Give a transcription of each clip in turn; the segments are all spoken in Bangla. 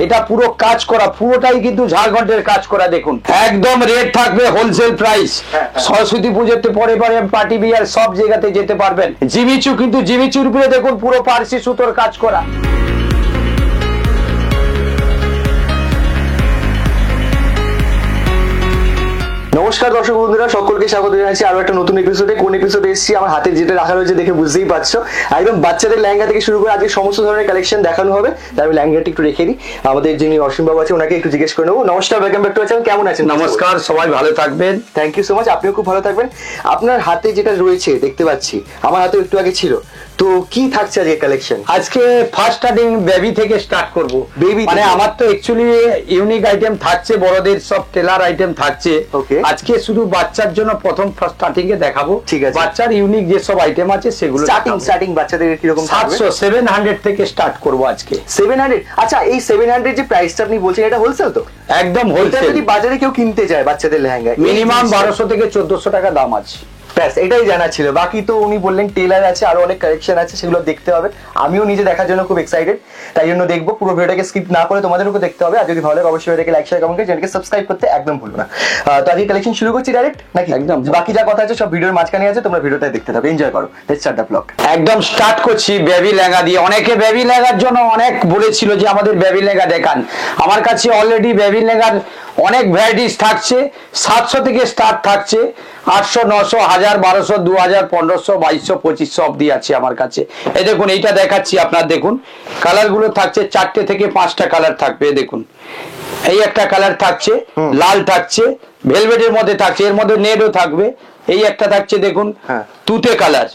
এটা পুরো কাজ করা, পুরোটাই কিন্তু ঝাড়খণ্ডের কাজ করা। দেখুন একদম রেট থাকবে হোলসেল প্রাইস। সরস্বতী পুজোতে পরে পরে পার্টি বিয়ার সব জায়গাতে যেতে পারবেন। জিমিচু কিন্তু জিমিচুর উপরে দেখুন পুরো পার্সি সুতোর কাজ করা। নমস্কার দর্শক বন্ধুরা, সকলকে স্বাগত জানাচ্ছি আরো একটা নতুন এপিসোডে। কোন এপিসোডে এসেছি আমার হাতে যেটা রাখা রয়েছে দেখে বুঝতেই পারছো, একদম বাচ্চাদের লেহেঙ্গা থেকে শুরু করে আজকে সমস্ত ধরনের কালেকশন দেখানো হবে। তাই আমি লেহেঙ্গাটি একটু রেখে দিই, আমাদের যিনি অসীম বাবু আছে ওনাকে একটু জিজ্ঞেস করে নেবো। নমস্কার, ওয়েলকাম ব্যাক টু চ্যানেল, কেমন আছেন? নমস্কার, সবাই ভালো থাকবেন। থ্যাংক ইউ সো মাচ, আপনিও খুব ভালো থাকবেন। আপনার হাতে যেটা রয়েছে দেখতে পাচ্ছি, আমার হাতে একটু আগে ছিল, তো কি থাকছে আজকে কালেকশন? আজকে ফার্স্ট স্টার্টিং বেবি থেকে স্টার্ট করব। বেবি মানে আমার তো অ্যাকচুয়ালি ইউনিক আইটেম থাকছে, বড়দের সব টেলার আইটেম থাকছে। আজকে শুধু বাচ্চার জন্য প্রথম স্টার্টিং এ দেখাবো। ঠিক আছে, বাচ্চার ইউনিক যে সব আইটেম আছে সেগুলো স্টার্টিং বাচ্চাদের কি রকম? 700 থেকে স্টার্ট করব আজকে। 700? আচ্ছা, এই 700 যে প্রাইসটা আপনি বলছেন এটা হোলসেল তো? একদম হোলসেল। যদি বাজারে কেউ কিনতে যায় বাচ্চাদের লেহেঙ্গা, মিনিমাম 1200 থেকে 1400 টাকা দাম আছে। এটাই জানা ছিল। বাকি তো উনি বললেন টেলার আছে, আরো অনেক কালেকশন আছে, সেগুলো দেখতে হবে। আমিও নিজে দেখার জন্য খুব এক্সাইটেড, তাই জন্য দেখবো। পুরো ভিডিওটাকে স্কিপ না করে তোমাদেরও দেখতে হবে। আর যদি ভালো লাগে অবশ্যই এটাকে লাইক শেয়ার কমেন্ট করে চ্যানেলকে সাবস্ক্রাইব করতে একদম ভুলবে না। তো আজকে কালেকশন শুরু করছি ডাইরেক্ট নাকি? একদম। বাকি যা কথা আছে সব ভিডিওর মাঝখানে আছে, তোমরা ভিডিওটা দেখতে থাকো, এনজয় করো। Let's start the blog. একদম স্টার্ট করছি বেবি লেহেঙ্গা দিয়ে। অনেকে বেবি লেহেঙ্গার জন্য অনেক বলেছিল যে আমাদের বেবি লেহেঙ্গা দেখান। আমার কাছে অলরেডি বেবি লেহেঙ্গার অনেক ভ্যারাইটিস থাকছে। 700 থেকে স্টার্ট থাকছে, 800, 900, 1000, 1200, 2000, 1500, 2200, 2500 অব্দি আছে আমার কাছে। এই দেখুন, এইটা দেখাচ্ছি আপনার। দেখুন কালার গুলো থাকছে 4টে থেকে 5টা কালার থাকবে। দেখুন এই একটা কালার থাকছে, লাল থাকছে, ভেলভেটের মধ্যে থাকছে, এর মধ্যে নেটও থাকবে। এই একটা থাকছে দেখুন তুতে কালার।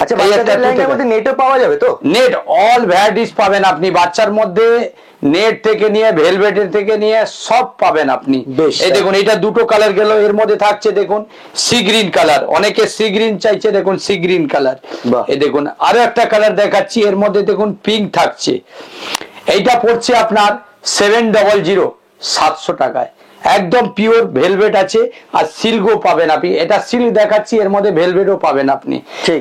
আচ্ছা, বাচ্চাদের লেহেঙ্গার মধ্যে নেটও পাওয়া যাবে তো? নেট অল ভ্যারাইটিস পাবেন আপনি। বাচ্চার মধ্যে নেট থেকে নিয়ে ভেলভেটের থেকে নিয়ে সব পাবেন আপনি। এই দেখুন এটা দুটো কালার গেল। এর মধ্যে থাকছে দেখুন সি গ্রিন কালার, অনেকে সি গ্রিন চাইছে, দেখুন সি গ্রিন কালার। এই দেখুন আরো একটা কালার দেখাচ্ছি, এর মধ্যে দেখুন পিঙ্ক থাকছে। এইটা পড়ছে আপনার 700, 700 টাকায়। একদম পিওর ভেলভেট আছে, আর সিল্কও পাবেন আপনি। এটা সিল্ক দেখাচ্ছি, এর মধ্যে ভেলভেটও পাবেন আপনি।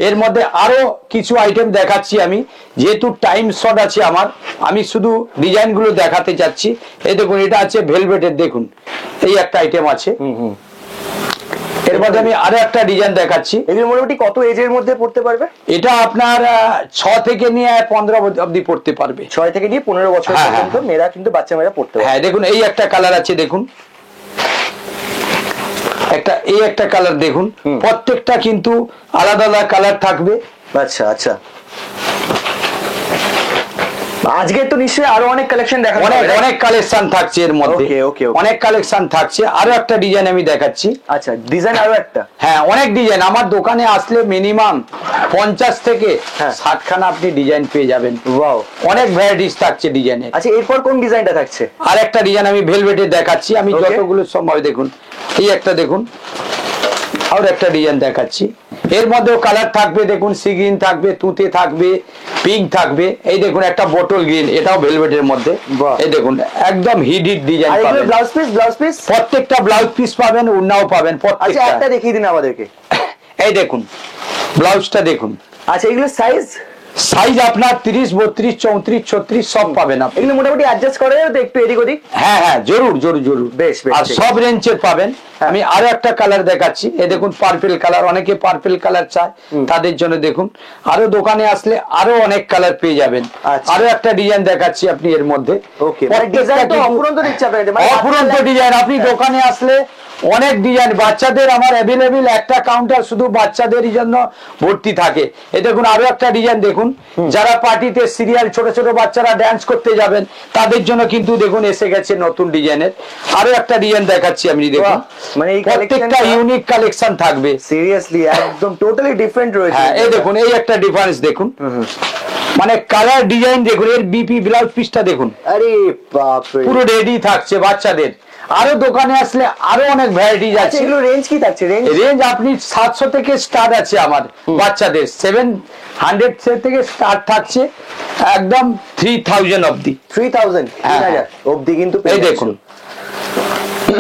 এর মধ্যে আরো কিছু আইটেম দেখাচ্ছি আমি, যেহেতু টাইম শর্ট আছে আমার, আমি শুধু ডিজাইন গুলো দেখাতে চাচ্ছি। এই দেখুন এটা আছে ভেলভেটের, দেখুন এই একটা আইটেম আছে। এর মধ্যে আমি আরো একটা ডিজাইন দেখাচ্ছি। এগুলো মোটামুটি কত এজের মধ্যে পড়তে পারবে? এটা আপনার 6 থেকে নিয়ে 15 অবধি পড়তে পারবে। 6 থেকে নিয়ে 15 বছর পর্যন্ত মেয়েরা কিন্তু বাচ্চা মেয়েরা পড়তে পারবে। হ্যাঁ দেখুন এই একটা কালার আছে, দেখুন এই একটা কালার দেখুন। প্রত্যেকটা কিন্তু আলাদা আলাদা কালার থাকবে। আচ্ছা আচ্ছা, আজকে তো নিশ্চয়ই আরো অনেক কালেকশন দেখাবো। অনেক কালেকশন থাকছে এর মধ্যে। অনেক কালেকশন থাকছে। আরো একটা ডিজাইন আমি দেখাচ্ছি। আচ্ছা, ডিজাইন আরো একটা? হ্যাঁ, অনেক ডিজাইন। আমার দোকানে আসলে মিনিমাম 50 থেকে 60 খানা আপনি ডিজাইন পেয়ে যাবেন। ওয়াও, অনেক ভ্যারাইটিস থাকছে ডিজাইনের। আচ্ছা, এরপর কোন ডিজাইনটা থাকছে? আর একটা ডিজাইন আমি ভেলভেটে দেখাচ্ছি। আমি যতগুলো সম্ভব দেখুন, এই একটা দেখুন, আর একটা ডিজাইন দেখাচ্ছি। এর মধ্যেও কালার থাকবে, দেখুন সি গ্রিন থাকবে, তুতে থাকবে, পিঙ্ক থাকবে। এই দেখুন একটা বোতল গ্রিন, এটাও ভেলভেটের মধ্যে। এই দেখুন একদম হিট ডিজাইন পাবেন। ব্লাউজ পিস প্রত্যেকটা ব্লাউজ পিস পাবেন, ওড়নাও পাবেন প্রত্যেকটা। আচ্ছা, একটা দেখিয়ে দিন আমাদেরকে। এই দেখুন ব্লাউজটা দেখুন। আচ্ছা, এগুলো সাইজ আপনার 30, 32, 34, 36 সব পাবেন আপনি। এগুলো মোটামুটি অ্যাডজাস্ট করে তো একটু এদিক ওদিক? হ্যাঁ হ্যাঁ, জরুর। বেশ। আর সব রেঞ্জের পাবেন। আমি আরো একটা কালার দেখাচ্ছি। এই দেখুন পার্পল কালার, অনেকে পার্পল কালার চায়, তাদের জন্য দেখুন। আরো দোকানে আসলে আরো অনেক কালার পেয়ে যাবেন। আরো একটা ডিজাইন দেখাচ্ছি আপনি এর মধ্যে। অপুরন্ত ডিজাইন। আপনি দোকানে আসলে অনেক ডিজাইন বাচ্চাদের আমার অ্যাভেলেবেল, একটা কাউন্টার শুধু বাচ্চাদেরই জন্য ভর্তি থাকে। এই দেখুন আরো একটা ডিজাইন দেখুন। যারা পার্টিতে সিরিয়াল ছোট ছোট বাচ্চারা ড্যান্স করতে যাবেন তাদের জন্য কিন্তু দেখুন এসে গেছে নতুন ডিজাইনের। আরো একটা ডিজাইন দেখাচ্ছি আমি, দেখুন মানে প্রত্যেকটা ইউনিক কালেকশন থাকবে। সিরিয়াসলি একদম টোটালি ডিফারেন্ট রয়েছে। হ্যাঁ, এই দেখুন এই একটা ডিফারেন্স দেখুন। মানে কালার ডিজাইন দেখুন। এর বিপি ব্লাউজ পিসটা দেখুন। আরে বাপ রে, পুরো রেডি থাকছে বাচ্চাদের। আরো দোকানে আসলে আরো অনেক ভ্যারাইটিজ আছে। এগুলো রেঞ্জ কি থাকছে? রেঞ্জ আপনি 700 থেকে স্টার্ট আছে আমার বাচ্চাদের। 700 থেকে স্টার্ট থাকছে একদম 3000 অবধি। 3000 অবধি কিন্তু।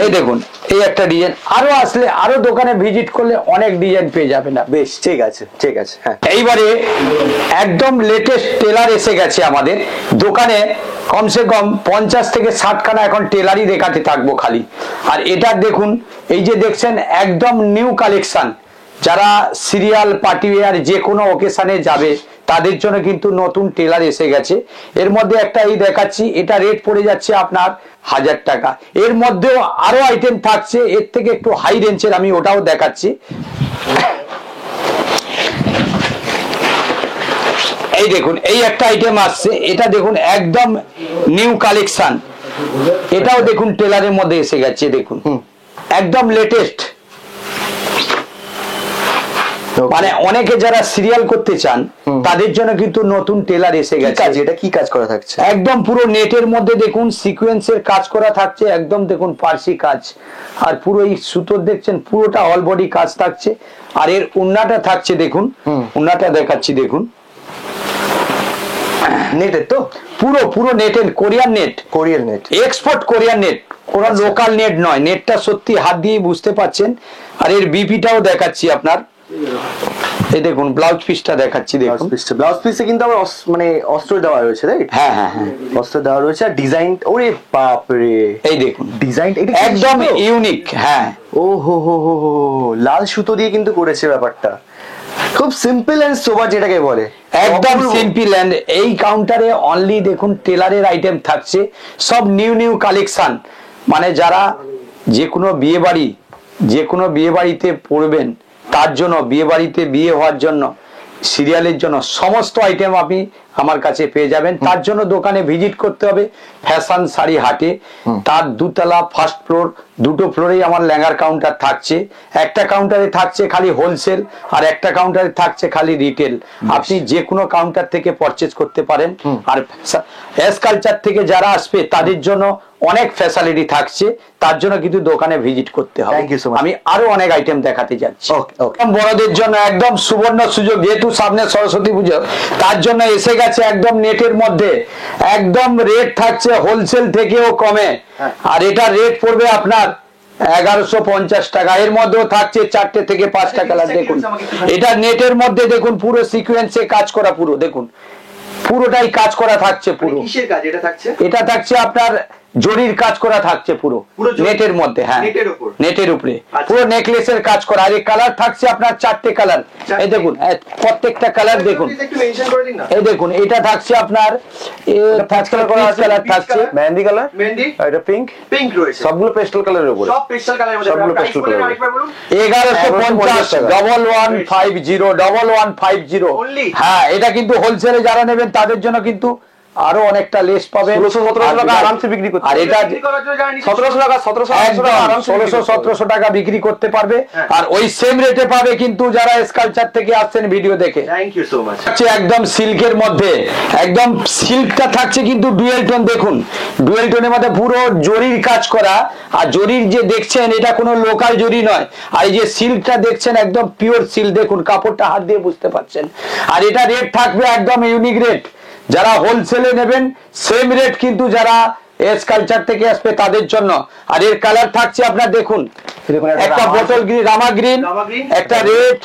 এই দেখুন এই একটা ডিজাইন। আরো আসলে আরো দোকানে ভিজিট করলে অনেক ডিজাইন পেয়ে যাবে না। বেশ, ঠিক আছে। হ্যাঁ, এইবারে একদম লেটেস্ট টেলার এসে গেছে আমাদের দোকানে। কমসে কম 50 থেকে 60 খানা এখন টেলারই দেখাতে থাকবো খালি। আর এটা দেখুন, এই যে দেখছেন একদম নিউ কালেকশন, যারা সিরিয়াল পার্টি ওয়্যার যে কোনো ওকেশনে যাবে তাদের জন্য কিন্তু নতুন টেলার এসে গেছে। এর মধ্যে একটা এই দেখাচ্ছি, এটা রেট পড়ে যাচ্ছে আপনার 1000 টাকা। এর মধ্যেও আরো আইটেম থাকছে এর থেকে একটু হাই রেঞ্জের, আমি ওটাও দেখাচ্ছি। এই দেখুন, এই একটা আইটেম আসছে, এটা দেখুন একদম নিউ কালেকশন, এটাও দেখুন টেলারের মধ্যে এসে গেছে, দেখুন একদম লেটেস্ট। মানে অনেকে যারা সিরিয়াল করতে চান তাদের জন্য কিন্তু নতুন টেলার এসে গেছে। এটা কি কাজ করা থাকছে? একদম পুরো নেটের মধ্যে দেখুন সিকোয়েন্সের কাজ করা থাকছে, একদম দেখুন পার্সি কাজ, আর পুরো এই সুতোর দেখছেন পুরোটা অল বডি কাজ থাকছে। আর এর উন্নাটা থাকছে, দেখুন উন্নাটা দেখাচ্ছি, দেখুন নেটের তো পুরো পুরো নেটের, Korean net, Korean net, export Korean net, কোনো লোকাল নেট নয়। নেটটা সত্যি হাত দিয়ে বুঝতে পাচ্ছেন। আর এর বিপিটাও দেখাচ্ছি আপনার, এই দেখুন ব্লাউজ পিসটা দেখাচ্ছি, দেখুন ব্লাউজ পিসে কিন্তু আমার মানে অস্ত্র দেওয়া রয়েছে, রাইট? হ্যাঁ হ্যাঁ হ্যাঁ, অস্ত্র দেওয়া রয়েছে। আর ডিজাইন, ওরে বাপ রে, এই দেখুন ডিজাইন এটা একদম ইউনিক। হ্যাঁ, ও হো হো হো হো, লাল সুতো দিয়ে কিন্তু করেছে ব্যাপারটা, খুব সিম্পল এন্ড সোবার যেটাকে বলে, একদম সিম্পল। এন্ড এই কাউন্টারে অনলি দেখুন টেলারের আইটেম থাকছে, সব নিউ নিউ কালেকশন। মানে যারা যে কোনো বিয়ে বাড়িতে পড়বেন, তার জন্য বিয়ে বাড়িতে বিয়ে হওয়ার জন্য, সিরিয়ালের জন্য সমস্ত আইটেম আপনি আমার কাছে পেয়ে যাবেন। তার জন্য দোকানে ভিজিট করতে হবে ফ্যাশন শাড়ি হাটে, তার দুতলা ফার্স্ট ফ্লোর, দুটো ফ্লোরেই আমার লেহেঙ্গার কাউন্টার থাকছে। একটা কাউন্টারে থাকছে খালি হোলসেল, আর একটা কাউন্টারে থাকছে খালি রিটেল। আপনি যে কোনো কাউন্টার থেকে পারচেজ করতে পারেন। আর এস কালচার থেকে যারা আসবে তাদের জন্য অনেক ফ্যাসিলিটি থাকছে, তার জন্য কিন্তু দোকানে ভিজিট করতে হবে। আমি আরো অনেক আইটেম দেখাতে যাচ্ছি। বড়দের জন্য একদম সুবর্ণ সুযোগ, যেহেতু সামনে সরস্বতী পুজো, তার জন্য এসে গেছে একদম নেটের মধ্যে, একদম রেট থাকছে হোলসেল থেকেও কমে। আর এটা রেট পড়বে আপনার 1150 টাকা। এর মধ্যেও থাকছে 4টে থেকে 5টা কালার। দেখুন এটা নেটের মধ্যে, দেখুন পুরো সিকোয়েন্সে কাজ করা, পুরো দেখুন পুরোটাই কাজ করা থাকছে। পুরো কিসের কাজ এটা থাকছে? এটা থাকছে আপনার জরির কাজ করা থাকছে পুরো নেটের মধ্যে। হ্যাঁ, নেটের উপরে পুরো নেকলেসের কাজ করা। আর এই কালার থাকছে আপনার 4টে কালার। এই দেখুন প্রত্যেকটা কালার দেখুন, এই দেখুন এটা থাকছে আপনার কালার থাকছে, মেহেন্দি কালার, মেহেন্দি, এটা পিঙ্ক, পিঙ্ক রয়েছে, সবগুলো পেস্টাল কালারের উপরে, সব পেস্টাল কালারের মধ্যে। সবগুলো পেস্টাল কালার। 1150 1150 Only? হ্যাঁ, এটা কিন্তু হোলসেলে যারা নেবেন তাদের জন্য কিন্তু আরো অনেকটা লেস পাবেন। 1600-1700 টাকা আরামসে বিক্রি করতে। আর এটা 1700 টাকা 1600-1700 টাকা বিক্রি করতে পারবে। আর ওই সেম রেটে পাবে কিন্তু যারা স্কালচার থেকে আসছেন ভিডিও দেখে। Thank you so much. থাকছে একদম সিল্কের মধ্যে, একদম সিল্কটা থাকছে কিন্তু ডুয়েল টোন। দেখুন ডুয়েল টোনের মধ্যে পুরো জরির কাজ করা। আর জরির যে দেখছেন এটা কোনো লোকাল জরি নয়। আর এই যে সিল্কটা দেখছেন একদম পিওর সিল্ক, দেখুন কাপড়টা হাত দিয়ে বুঝতে পারছেন। আর এটা রেট থাকবে একদম ইউনিক রেট। যারা হোলসেলে নেবেন সেম রেট কিন্তু যারা এস কালচার থেকে আসবে তাদের জন্য। আর এর কালার থাকছে আপনার দেখুন, একটা বোতল গ্রিন, রামা গ্রিন, একটা রেড,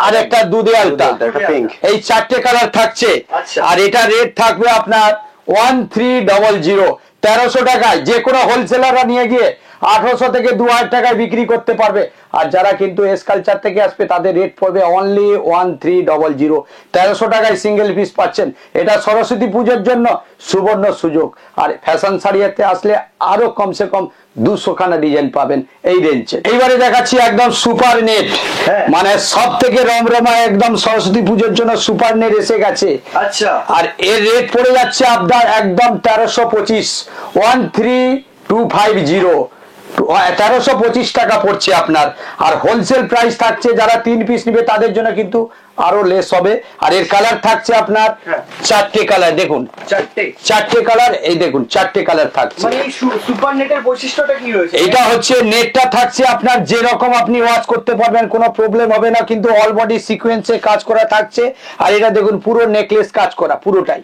আর একটা দুধে আলতা, এই 4টে কালার থাকছে। আর এটা রেট থাকবে আপনার 1300, 1300 টাকায়। যে কোনো হোলসেলাররা নিয়ে গিয়ে 1800 থেকে 2000 টাকায় বিক্রি করতে পারবে। আর যারা কিন্তু এস কালচার থেকে আসবে তাদের রেট পড়বে অনলি 1300, 1300 টাকায় সিঙ্গেল পিস পাচ্ছেন। এটা সরস্বতী পুজোর জন্য সুবর্ণ সুযোগ। আর ফ্যাশন শাড়িতে আসলে আরো কমসে কম 200 খানা ডিজাইন পাবেন এই রেঞ্জে। এইবারে দেখাচ্ছি একদম সুপার নেট, মানে সব থেকে রমরমা একদম সরস্বতী পুজোর জন্য সুপার নেট এসে গেছে। আচ্ছা, আর এর রেট পড়ে যাচ্ছে আপনার একদম 1325, 13250, 1325 টাকা পড়ছে আপনার। আর হোলসেল প্রাইস থাকছে যারা 3 পিস নিবে তাদের জন্য কিন্তু আরো লেস হবে। আর এর কালার থাকছে আপনার 4টে কালার। দেখুন 4টে কালার, এই দেখুন 4টে কালার থাকছে। মানে এই সুপার নেটের বৈশিষ্ট্যটা কি রয়েছে? এটা হচ্ছে নেটটা থাকছে আপনার যেরকম আপনি ওয়াশ করতে পারবেন, কোনো প্রবলেম হবে না। কিন্তু অল বডি সিকোয়েন্সে কাজ করা থাকছে। আর এটা দেখুন পুরো নেকলেস কাজ করা, পুরোটাই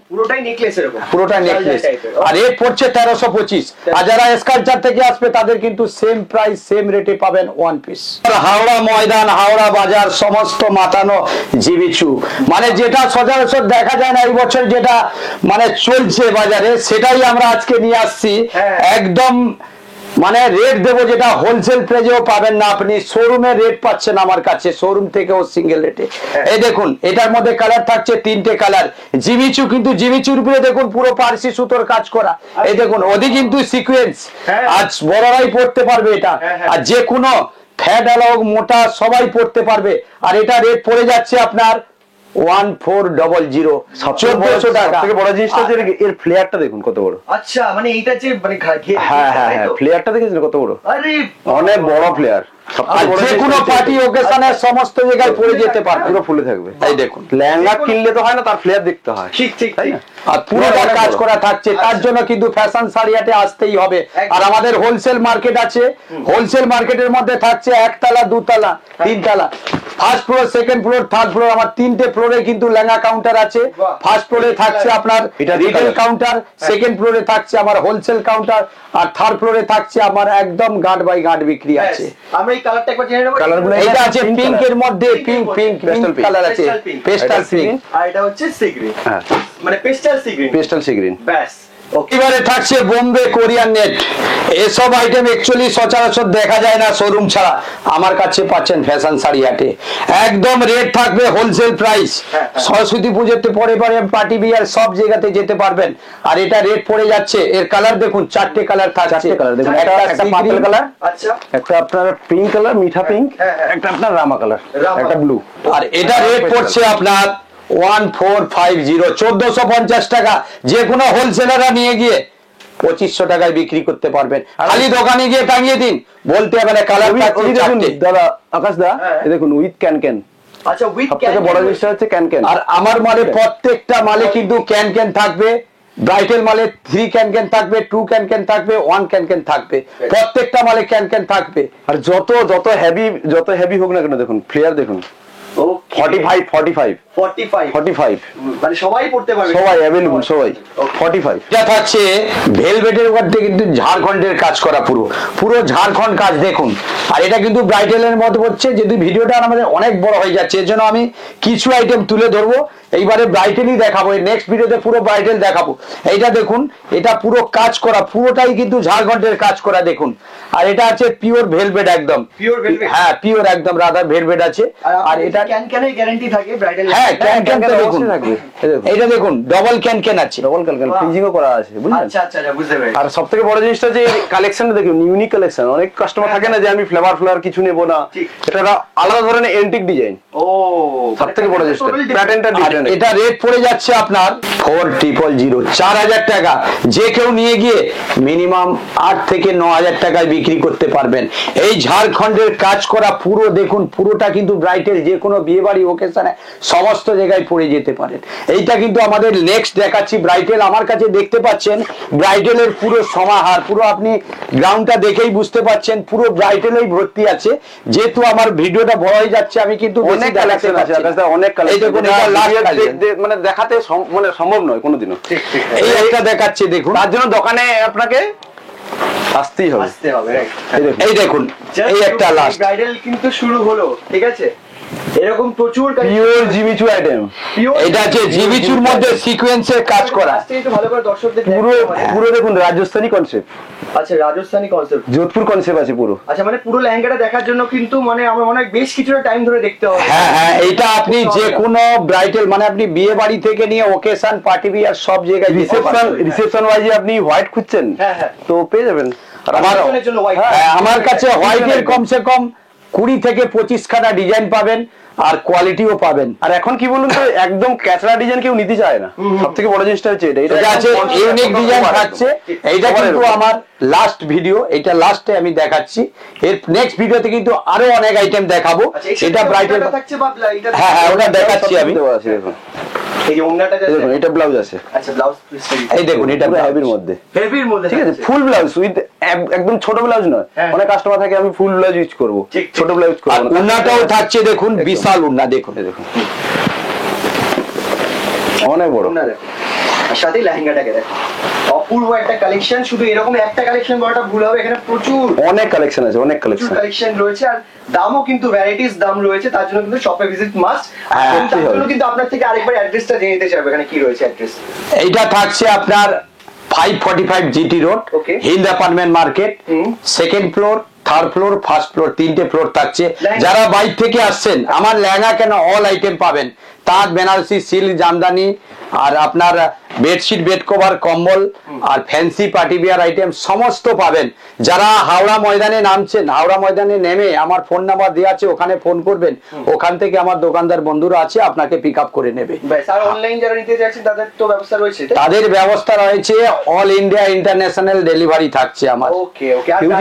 নেকলেস এরকম, পুরোটা নেকলেস। আর রেট পড়ছে 1325। আর যারা স্কালচার থেকে আসবে তাদের কিন্তু সেম প্রাইস সেম রেটে পাবেন 1 পিস। হাওড়া ময়দান, হাওড়া বাজার সমস্ত মাতানো জিমিচু মানে যেটা সচরাচর দেখা যায় না এই বছর যেটা মানে চলছে বাজারে সেটাই আমরা আজকে নিয়ে আসছি হ্যাঁ। একদম মানে রেট দেবো যেটা হোলসেল প্রাইজেও পাবেন না আপনি শোরুমে রেট পাচ্ছেন আমার কাছে শোরুম থেকেও সিঙ্গেল রেটে এই দেখুন এটার মধ্যে কালার থাকছে 3টে কালার জিমিচু কিন্তু জিমিচুর উপরে দেখুন পুরো পার্সি সুতোর কাজ করা এই দেখুন ওদি কিন্তু সিকোয়েন্স হ্যাঁ। আজ বড়রাই পড়তে পারবে এটা হ্যাঁ, হ্যাঁ। আর যে কোনো ফ্যাট আলোক মোটা সবাই পড়তে পারবে আর এটা রেট পড়ে যাচ্ছে আপনার 1400 1400 টাকা সবথেকে বড় জিনিসটা হচ্ছে এর ফ্লেয়ারটা দেখুন কত বড়। আচ্ছা মানে এইটা যে মানে হ্যাঁ হ্যাঁ হ্যাঁ, ফ্লেয়ারটা দেখেছেন কত বড়, আরে অনেক বড় ফ্লেয়ার। আর যে কোনো পার্টি ওকেশনে সমস্ত জায়গায় পড়ে যেতে পারবে পুরো ফুলে থাকবে। এই দেখুন লেহেঙ্গা কিনলে তো হয় না, তার ফ্লেয়ার দেখতে হয়। ঠিক ঠিক তাই ঠিক। না? আর পুরোটা অনেক কাজ বড়। করা থাকছে তার জন্য কিন্তু ফ্যাশন শাড়িয়াতে আসতেই হবে আর আমাদের হোলসেল মার্কেট আছে হোলসেল মার্কেটের মধ্যে থাকছে একতলা দুতলা তিনতলা first floor second floor third floor আমার 3টে ফ্লোরে কিন্তু লেহেঙ্গা কাউন্টার আছে বাহ। ফার্স্ট ফ্লোরে থাকছে আপনার এটা রিটেল colour। কাউন্টার সেকেন্ড ফ্লোরে থাকছে আমার হোলসেল কাউন্টার আর থার্ড ফ্লোরে থাকছে আমার একদম গাঁট বাই গাঁট বিক্রি ব্যাস, আছে আমরা এই কালারটা একবার জেনে নেব। কালারগুলো এটা আছে pink পিঙ্ক color। এর মধ্যে pink pink Pastel pink। Colour আছে Pastel pink। পেস্টাল এটা পিঙ্ক pink। আর এটা হচ্ছে সি গ্রিন, হ্যাঁ, মানে pastel sea green. Pastel sea green. ব্যাস ওকে। এবারে থাকছে বোম্বে কোরিয়ান নেট এসব আইটেম অ্যাকচুয়ালি সচরাচর দেখা যায় না শোরুম ছাড়া আমার কাছে পাচ্ছেন ফ্যাশন শাড়ি হাটে একদম রেট থাকবে হোলসেল প্রাইস হ্যাঁ। সরস্বতী পুজোতে পরে পরে পার্টি বিয়ার সব জায়গাতে যেতে পারবেন আর এটা রেট পড়ে যাচ্ছে এর কালার দেখুন 4টে কালার থাকছে 4টে কালার দেখুন, একটা একটা sea পার্পল green, কালার, আচ্ছা একটা আপনার পিঙ্ক কালার মিঠা পিঙ্ক, হ্যাঁ, হ্যাঁ। একটা আপনার রামা কালার, রামা। একটা ব্লু। আর এটা রেট পড়ছে আপনার 1450 1450 টাকা যে কোনো হোলসেলাররা নিয়ে গিয়ে 2500 টাকায় বিক্রি করতে পারবেন খালি দোকানে গিয়ে টাঙিয়ে দিন বলতে হবে না কালার ওই দেখুন দাদা আকাশ দা, হ্যাঁ। এই দেখুন উইথ ক্যান ক্যান। আচ্ছা উইথ সবথেকে বড় জিনিসটা হচ্ছে ক্যান ক্যান। আর আমার মালে প্রত্যেকটা মালে কিন্তু ক্যান ক্যান থাকবে ব্রাইটাল মালে 3 ক্যান ক্যান থাকবে 2 ক্যান ক্যান থাকবে 1 ক্যান ক্যান থাকবে প্রত্যেকটা মালে ক্যান ক্যান থাকবে আর যত হেভি হোক না কেন দেখুন ফ্লেয়ার দেখুন, ওকে 45 45 মানে সবাই পড়তে পারবে, সবাই অ্যাভেলেবল, সবাই 45। এটা থাকছে ভেলভেটের মধ্যে কিন্তু ঝাড়খণ্ডের কাজ করা পুরো ঝাড়খণ্ড কাজ দেখুন আর এটা কিন্তু ব্রাইডালের মধ্যে হচ্ছে যদি ভিডিওটা আমাদের অনেক বড় হয়ে যাচ্ছে এর জন্য আমি কিছু আইটেম তুলে ধরবো এইবারে ব্রাইডালই দেখাবো নেক্সট ভিডিওতে পুরো ব্রাইডাল দেখাবো এইটা দেখুন এটা পুরো কাজ করা পুরোটাই কিন্তু ঝাড়খণ্ডের কাজ করা দেখুন আর এটা আছে পিওর ভেলভেট একদম Pure velvet? হ্যাঁ পিওর একদম রাধা ভেলভেট আছে আর এটা ক্যান ক্যানের গ্যারান্টি থাকে ব্রাইডাল। হ্যাঁ ক্যান ক্যান তো ক্যান দেখুন অবশ্যই থাকবে। এই দেখুন। এইটা দেখুন ডবল ক্যান ক্যান আছে ডবল ক্যান ক্যান বাহ। ফিনিশিংও করা আছে, বুঝলেন? আচ্ছা আচ্ছা আচ্ছা বুঝতে পেরেছি। আর সব থেকে বড় জিনিসটা যে কালেকশনটা দেখুন ইউনিক কালেকশন। অনেক কাস্টমার থাকে না যে আমি ফ্লেভার কিছু নেবো না, ঠিক। এটা একটা আলাদা ধরনের এন্টিক ডিজাইন। ও সবথেকে বড় জিনিসটা Totally different। প্যাটার্নটা আর ডিফারেন্ট। এটা রেট পড়ে যাচ্ছে আপনার 4000 4000 টাকা যে কেউ নিয়ে গিয়ে মিনিমাম 8 থেকে 9000 টাকায় বিক্রি করতে পারবেন এই ঝাড়খণ্ডের কাজ করা পুরো দেখুন পুরোটা কিন্তু ব্রাইডাল যে কোনো বিয়ে বাড়ি ওকেশনে সমস্ত জায়গায় পড়ে যেতে পারেন এইটা কিন্তু আমাদের নেক্সট দেখাচ্ছি ব্রাইডাল আমার কাছে দেখতে পাচ্ছেন ব্রাইডালের পুরো সমাহার পুরো আপনি গ্রাউন্ডটা দেখেই বুঝতে পাচ্ছেন পুরো ব্রাইডালেই ভর্তি আছে যেহেতু আমার ভিডিওটা বড় হয়ে যাচ্ছে আমি কিন্তু বেশি অনেক দেখাতে কালেকশন আছে পারছি না। আকাশ দা, অনেক এই কালেকশন। দেখুন এটা লাস্ট মানে দেখাতে মানে সম্ভব নয় কোনোদিনও। ঠিক ঠিক এই একটা দেখাচ্ছে দেখুন তার জন্য দোকানে আপনাকে আসতেই হবে। আসতে হবে right? এই দেখুন। এই দেখুন এই একটা লাস্ট ব্রাইডাল কিন্তু শুরু হলো, ঠিক আছে? এরকম প্রচুর পিওর জিমিচু আইটেম। এটা যে জিবিচুর মধ্যে সিকোয়েন্সের কাজ করা একটু ভালো করে দর্শকদের পুরো দেখাতে হবে। পুরো দেখুন রাজস্থানী কনসেপ্ট, আচ্ছা রাজস্থানী কনসেপ্ট। যোধপুর কনসেপ্ট আছে পুরো। আচ্ছা মানে পুরো লেহেঙ্গাটা দেখার জন্য কিন্তু মানে আমার মনে হয় বেশ কিছুটা টাইম ধরে দেখতে হবে। হ্যাঁ হ্যাঁ এইটা আপনি যে কোনো ব্রাইডাল মানে আপনি বিয়ে বাড়ি থেকে নিয়ে ওকেশন পার্টি বিয়ার সব জায়গায় দিতে পারবেন রিসেপশন ওয়াইজে আপনি হোয়াইট খুঁজছেন হ্যাঁ, হ্যাঁ। তো পেয়ে যাবেন। আর আমার রিসেপশনের জন্য white। হ্যাঁ, আমার কাছে হোয়াইটের কমসে কম 20 থেকে 25 খানা ডিজাইন পাবেন আর কোয়ালিটিও পাবেন আর এখন কি বলুন তো একদম ক্যাচরা ডিজাইন কেউ নিতে চায় না। সবথেকে বড় জিনিসটা হচ্ছে এটা এটা আছে ইউনিক ডিজাইন থাকছে এইটা কিন্তু আমার লাস্ট ভিডিও এটা লাস্টে আমি দেখাচ্ছি এর নেক্সট ভিডিওতে কিন্তু আরো অনেক আইটেম দেখাবো আচ্ছা এটা ব্রাইডাল থাকছে বা এটা হ্যাঁ হ্যাঁ ওটা দেখাচ্ছি আমি দেখুন এই ওন্নাটা এই দেখুন এটা ব্লাউজ আছে আচ্ছা ব্লাউজ পিস এই দেখুন এটা পুরো হেভির মধ্যে, হেভির মধ্যে ঠিক আছে? থাকছে। ফুল ব্লাউজ উইথ একদম ছোট ব্লাউজ নয়। হ্যাঁ। অনেক কাস্টমার থাকে আমি ফুল ব্লাউজ ইউজ করব, ঠিক, ঠিক। ছোট ব্লাউজ আর করব না। উন্নাটাও থাকছে দেখুন বিশাল উন্না দেখুন এই দেখুন অনেক বড়। ওন্না দেখো আর সাথে লেহেঙ্গাটাকে দেখো অপূর্ব একটা কালেকশন, শুধু এরকম একটা কালেকশন বলাটা ভুল হবে, এখানে প্রচুর অনেক কালেকশন আছে, অনেক কালেকশন। কালেকশন রয়েছে, আর দামও কিন্তু ভ্যারাইটিস দাম রয়েছে, তার জন্য কিন্তু শপে ভিজিট মাস্ট। হ্যাঁ, তার জন্য কিন্তু আপনার থেকে আরেকবার অ্যাড্রেসটা জেনে নিতে চাইবো, এখানে কি রয়েছে অ্যাড্রেস। এইটা থাকছে আপনার 545 GT road, Okay. Hind apartment market, second floor, third floor, first floor, তিনটে ফ্লোর থাকছে। লেহেঙ্গা? যারা বাইরে থেকে আসছেন, আমার লেহেঙ্গা কেন অল আইটেম পাবেন, তাঁত, বেনারসি, সিল্ক, জামদানি, আর আপনার বেডশিট, বেড কভার, কম্বল, আর ফ্যান্সি পার্টি বিয়ার আইটেম সমস্ত পাবেন। যারা হাওড়া ময়দানে নামছেন, হাওড়া ময়দানে নেমে আমার ফোন নাম্বার দেওয়া আছে, ওখানে ফোন করবেন, ওখান থেকে আমার দোকানদার বন্ধুরা আছে, আপনাকে পিক আপ করে নেবে। ব্যাস, আর অনলাইন যারা নিতে চাইছেন তাদের তো ব্যবস্থা রয়েছে। তাদের ব্যবস্থা রয়েছে, অল ইন্ডিয়া ইন্টারন্যাশনাল ডেলিভারি থাকছে আমার। ওকে ওকে। আর কেউ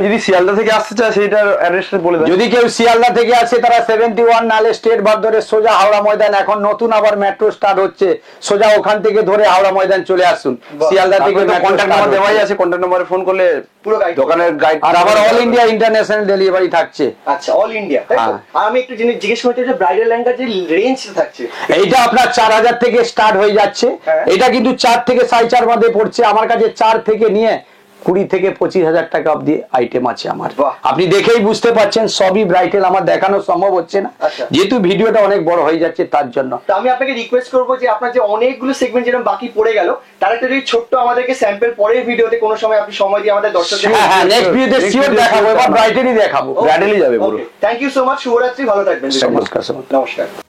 যদি শিয়ালদা থেকে আসতে চায় সেটার অ্যাড্রেসটা বলে দেন। যদি কেউ শিয়ালদা থেকে আসে, তারা 71 নালে স্টেট বাস ধরে সোজা হাওড়া ময়দান, এখন নতুন আবার মেট্রো স্টার্ট হচ্ছে, সোজা ওখান থেকে ধরে হাওড়া ময়দান চলে আসুন। শিয়ালদা থেকে কন্ট্যাক্ট নাম্বার দেওয়াই আছে, কন্ট্যাক্ট নাম্বারে ফোন করলে পুরো guide দোকানের গাইড। আর আবার অল ইন্ডিয়া ইন্টারন্যাশনাল ডেলিভারি থাকছে। আচ্ছা, অল ইন্ডিয়া। হ্যাঁ। আর আমি একটু জিনিস জিজ্ঞেস করতে চাই, ব্রাইডাল লেহেঙ্গা যে রেঞ্জ থাকছে, এইটা আপনার 4000 থেকে স্টার্ট হয়ে যাচ্ছে। হ্যাঁ। এটা কিন্তু 4 থেকে 4.5 মধ্যে পড়ছে। আমার কাছে 4 থেকে নিয়ে 20 থেকে 25,000 টাকা অব্দি আইটেম আছে আমার। বাহ। আপনি দেখেই বুঝতে পারছেন, সবই ব্রাইডাল আমার দেখানো সম্ভব হচ্ছে না, আচ্ছা। যেহেতু ভিডিওটা অনেক বড় হয়ে যাচ্ছে তার জন্য। তো আমি আপনাকে রিকোয়েস্ট করবো যে আপনার যে অনেকগুলো সেগমেন্ট যেরকম বাকি পড়ে গেল, তার একটা যদি ছোট্ট আমাদেরকে স্যাম্পল পরের ভিডিওতে কোনো সময় আপনি সময় দিয়ে আমাদের দর্শকদের। হ্যাঁ হ্যাঁ, নেক্সট ভিডিওতে শিওর দেখাবো, এবার ব্রাইডালই দেখাবো। ব্রাইডালই যাবে পুরো। থ্যাংক ইউ সো মাচ, শুভরাত্রি, ভালো থাকবেন। নমস্কার। নমস্কার।